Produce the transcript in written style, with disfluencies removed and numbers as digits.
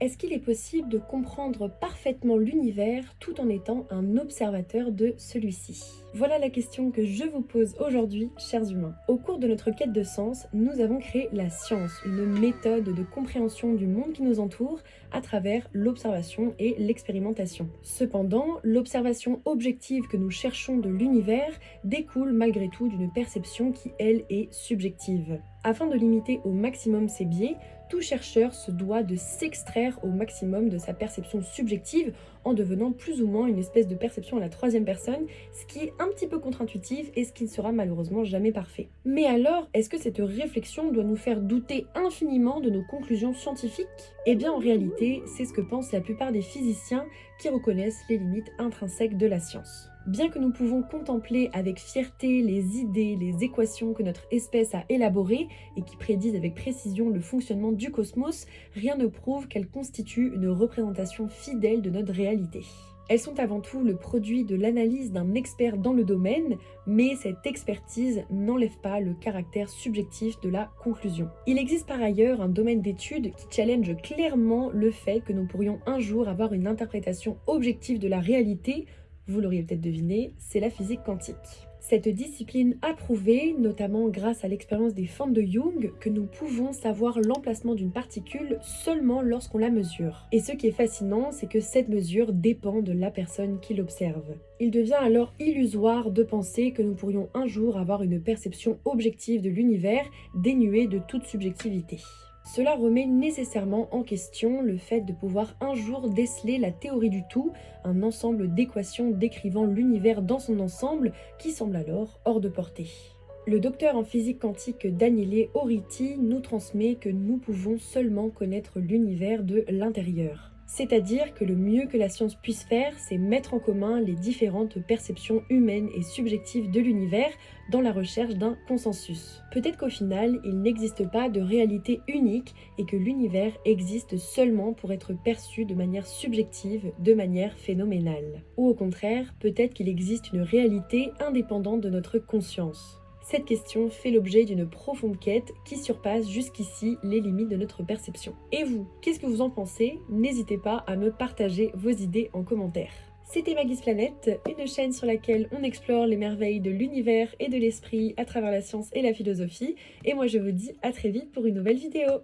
Est-ce qu'il est possible de comprendre parfaitement l'univers tout en étant un observateur de celui-ci? Voilà la question que je vous pose aujourd'hui, chers humains. Au cours de notre quête de sens, nous avons créé la science, une méthode de compréhension du monde qui nous entoure à travers l'observation et l'expérimentation. Cependant, l'observation objective que nous cherchons de l'univers découle malgré tout d'une perception qui, elle, est subjective. Afin de limiter au maximum ces biais, tout chercheur se doit de s'extraire au maximum de sa perception subjective en devenant plus ou moins une espèce de perception à la troisième personne, ce qui est un petit peu contre-intuitif et ce qui ne sera malheureusement jamais parfait. Mais alors, est-ce que cette réflexion doit nous faire douter infiniment de nos conclusions scientifiques? Eh bien en réalité, c'est ce que pensent la plupart des physiciens qui reconnaissent les limites intrinsèques de la science. Bien que nous pouvons contempler avec fierté les idées, les équations que notre espèce a élaborées et qui prédisent avec précision le fonctionnement du cosmos, rien ne prouve qu'elles constituent une représentation fidèle de notre réalité. Elles sont avant tout le produit de l'analyse d'un expert dans le domaine, mais cette expertise n'enlève pas le caractère subjectif de la conclusion. Il existe par ailleurs un domaine d'étude qui challenge clairement le fait que nous pourrions un jour avoir une interprétation objective de la réalité. Vous l'auriez peut-être deviné, c'est la physique quantique. Cette discipline a prouvé, notamment grâce à l'expérience des fentes de Young, que nous pouvons savoir l'emplacement d'une particule seulement lorsqu'on la mesure. Et ce qui est fascinant, c'est que cette mesure dépend de la personne qui l'observe. Il devient alors illusoire de penser que nous pourrions un jour avoir une perception objective de l'univers dénuée de toute subjectivité. Cela remet nécessairement en question le fait de pouvoir un jour déceler la théorie du tout, un ensemble d'équations décrivant l'univers dans son ensemble qui semble alors hors de portée. Le docteur en physique quantique Daniele Oriti nous transmet que nous pouvons seulement connaître l'univers de l'intérieur. C'est-à-dire que le mieux que la science puisse faire, c'est mettre en commun les différentes perceptions humaines et subjectives de l'univers dans la recherche d'un consensus. Peut-être qu'au final, il n'existe pas de réalité unique et que l'univers existe seulement pour être perçu de manière subjective, de manière phénoménale. Ou au contraire, peut-être qu'il existe une réalité indépendante de notre conscience. Cette question fait l'objet d'une profonde quête qui surpasse jusqu'ici les limites de notre perception. Et vous, qu'est-ce que vous en pensez? N'hésitez pas à me partager vos idées en commentaire. C'était Maggie's Planète, une chaîne sur laquelle on explore les merveilles de l'univers et de l'esprit à travers la science et la philosophie. Et moi je vous dis à très vite pour une nouvelle vidéo.